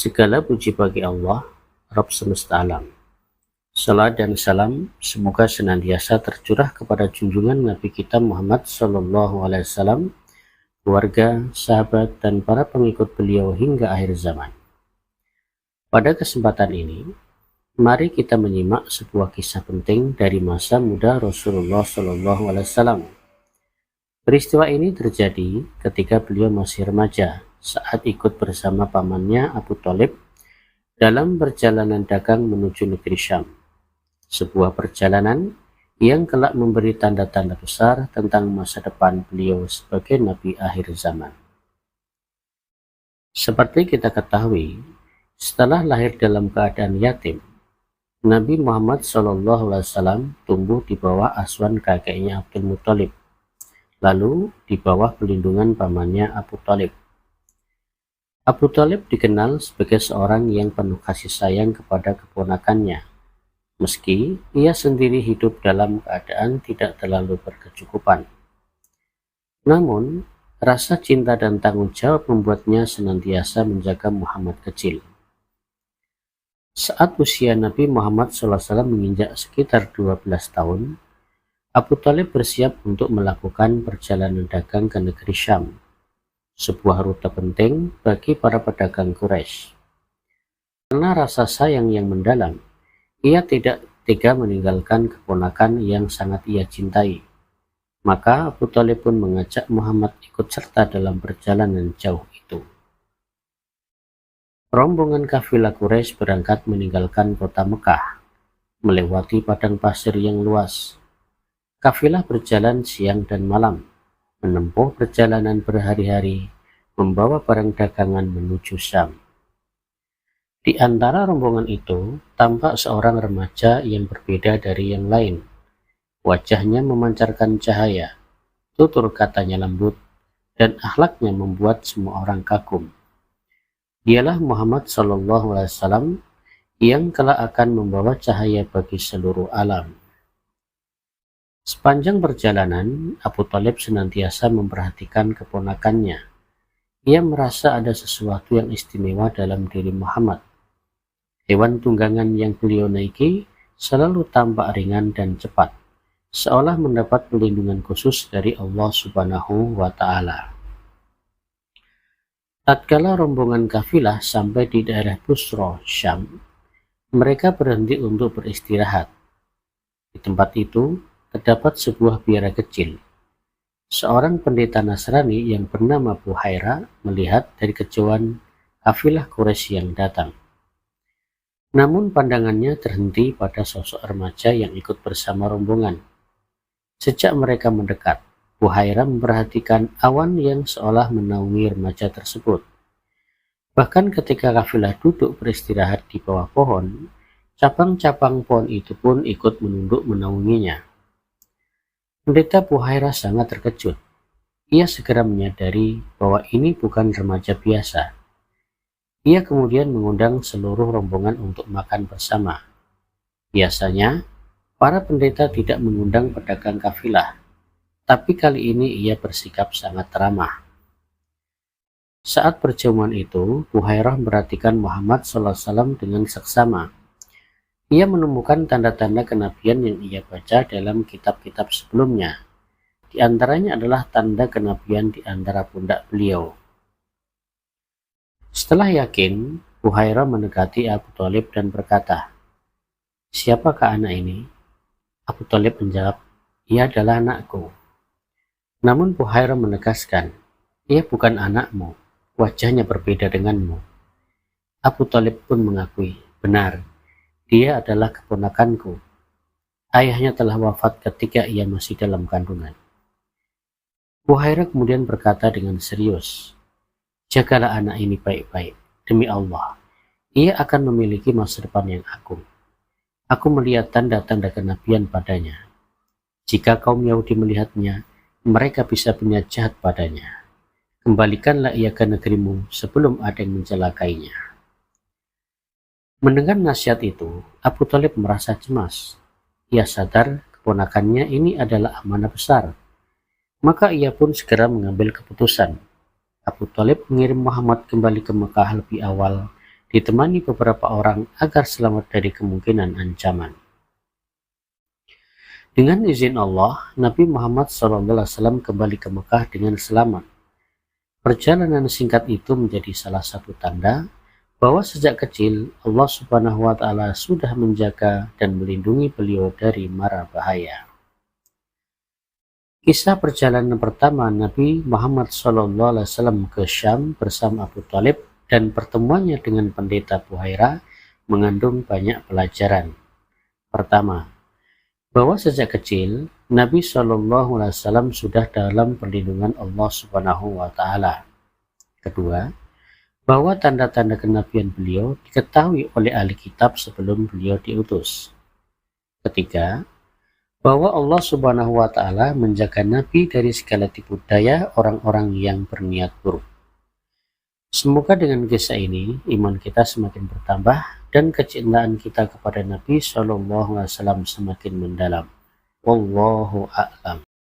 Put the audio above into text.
Segala puji bagi Allah, Rabb semesta alam. Salat dan salam semoga senantiasa tercurah kepada junjungan Nabi kita Muhammad SAW, keluarga, sahabat, dan para pengikut beliau hingga akhir zaman. Pada kesempatan ini, mari kita menyimak sebuah kisah penting dari masa muda Rasulullah SAW. Peristiwa ini terjadi ketika beliau masih remaja, saat ikut bersama pamannya Abu Thalib dalam perjalanan dagang menuju negeri Syam. Sebuah perjalanan yang kelak memberi tanda-tanda besar tentang masa depan beliau sebagai Nabi akhir zaman. Seperti kita ketahui, setelah lahir dalam keadaan yatim, Nabi Muhammad SAW tumbuh di bawah asuhan kakeknya Abdul Muthalib, lalu di bawah pelindungan pamannya Abu Thalib. Abu Thalib dikenal sebagai seorang yang penuh kasih sayang kepada keponakannya, meski ia sendiri hidup dalam keadaan tidak terlalu berkecukupan. Namun, rasa cinta dan tanggung jawab membuatnya senantiasa menjaga Muhammad kecil. Saat usia Nabi Muhammad SAW menginjak sekitar 12 tahun, Abu Thalib bersiap untuk melakukan perjalanan dagang ke negeri Syam, sebuah rute penting bagi para pedagang Quraisy. Karena rasa sayang yang mendalam, ia tidak tega meninggalkan keponakan yang sangat ia cintai. Maka Abu Thalib pun mengajak Muhammad ikut serta dalam perjalanan jauh itu. Rombongan kafilah Quraisy berangkat meninggalkan kota Mekah, melewati padang pasir yang luas. Kafilah berjalan siang dan malam, menempuh perjalanan berhari-hari, membawa barang dagangan menuju Syam. Di antara rombongan itu, tampak seorang remaja yang berbeda dari yang lain. Wajahnya memancarkan cahaya, tutur katanya lembut, dan akhlaknya membuat semua orang kagum. Dialah Muhammad SAW yang kelak akan membawa cahaya bagi seluruh alam. Sepanjang perjalanan, Abu Thalib senantiasa memperhatikan keponakannya. Ia merasa ada sesuatu yang istimewa dalam diri Muhammad. Hewan tunggangan yang beliau naiki selalu tampak ringan dan cepat, seolah mendapat perlindungan khusus dari Allah Subhanahu wa Ta'ala. Tatkala rombongan kafilah sampai di daerah Busra, Syam, mereka berhenti untuk beristirahat. Di tempat itu terdapat sebuah biara kecil. Seorang pendeta Nasrani yang bernama Buhaira melihat dari kejauhan kafilah Quraisy yang datang. Namun pandangannya terhenti pada sosok remaja yang ikut bersama rombongan. Sejak mereka mendekat, Buhaira memperhatikan awan yang seolah menaungi remaja tersebut. Bahkan ketika kafilah duduk beristirahat di bawah pohon, cabang-cabang pohon itu pun ikut menunduk menaunginya. Pendeta Buhaira sangat terkejut. Ia segera menyadari bahwa ini bukan remaja biasa. Ia kemudian mengundang seluruh rombongan untuk makan bersama. Biasanya, para pendeta tidak mengundang pedagang kafilah, tapi kali ini ia bersikap sangat ramah. Saat perjamuan itu, Buhairah memperhatikan Muhammad SAW dengan seksama. Ia menemukan tanda-tanda kenabian yang ia baca dalam kitab-kitab sebelumnya. Di antaranya adalah tanda kenabian di antara pundak beliau. Setelah yakin, Buhairah mendekati Abu Thalib dan berkata, "Siapakah anak ini?" Abu Thalib menjawab, "Ia adalah anakku." Namun Buhairah menegaskan, "Ia bukan anakmu, wajahnya berbeda denganmu." Abu Thalib pun mengakui, "Benar, dia adalah keponakanku. Ayahnya telah wafat ketika ia masih dalam kandungan." Buhairah kemudian berkata dengan serius, "Jagalah anak ini baik-baik. Demi Allah, ia akan memiliki masa depan yang agung. Aku melihat tanda-tanda kenabian padanya. Jika kaum Yahudi melihatnya, mereka bisa berniat jahat padanya. Kembalikanlah ia ke negerimu sebelum ada yang mencelakainya." Mendengar nasihat itu, Abu Thalib merasa cemas. Ia sadar keponakannya ini adalah amanah besar. Maka ia pun segera mengambil keputusan. Abu Thalib mengirim Muhammad kembali ke Mekah lebih awal ditemani beberapa orang agar selamat dari kemungkinan ancaman. Dengan izin Allah, Nabi Muhammad SAW kembali ke Mekah dengan selamat. Perjalanan singkat itu menjadi salah satu tanda bahwa sejak kecil Allah Subhanahu wa Ta'ala sudah menjaga dan melindungi beliau dari mara bahaya. Kisah perjalanan pertama Nabi Muhammad SAW ke Syam bersama Abu Thalib dan pertemuannya dengan pendeta Buhaira mengandung banyak pelajaran. Pertama, bahwa sejak kecil Nabi SAW sudah dalam perlindungan Allah Subhanahu wa Ta'ala. Kedua, bahwa tanda-tanda kenabian beliau diketahui oleh ahli kitab sebelum beliau diutus. Ketiga, bahwa Allah Subhanahu wa Ta'ala menjaga Nabi dari segala tipu daya orang-orang yang berniat buruk. Semoga dengan kisah ini iman kita semakin bertambah dan kecintaan kita kepada Nabi SAW semakin mendalam. Wallahu a'lam.